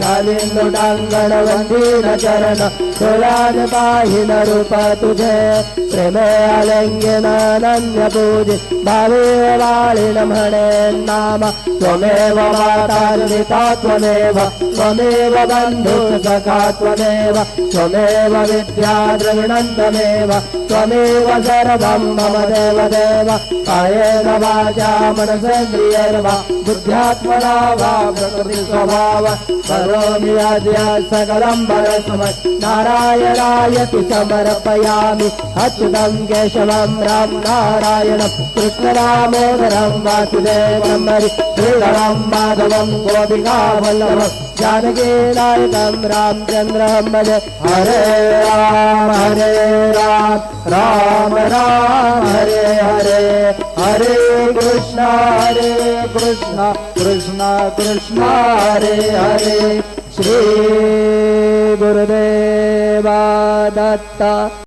शालिंदुटांगण वंदीन चरण सोलान पाहिन रूप तुझे प्रेमे आलिंगन अनन्य पूजि भावे वाळिन म्हणे नाम त्वमेव माता पिता त्वमेव त्वमेव बंधु सखा त्वमेव त्वमेव विद्या द्रविणं त्वमेव त्वमेव सर्वं मम देव देव कायेन वाचा मनसेन्द्रियैर्वा बुद्ध्यात्मना वा प्रकृतिस्वभाव करोमि अद्य सकलं परस्मै नारायणायति समर्पयामि अच्युतं केशवं राम नारायणं कृष्णदामोदरं वासुदेवं हरि श्रीधरं माधवं गोपिकावल्लभं जानकीनायकं रामचन्द्रं भजे हरे राम राम राम हरे हरे हरे कृष्ण कृष्ण कृष्ण हरे हरे श्री गुरुदेवा दत्त।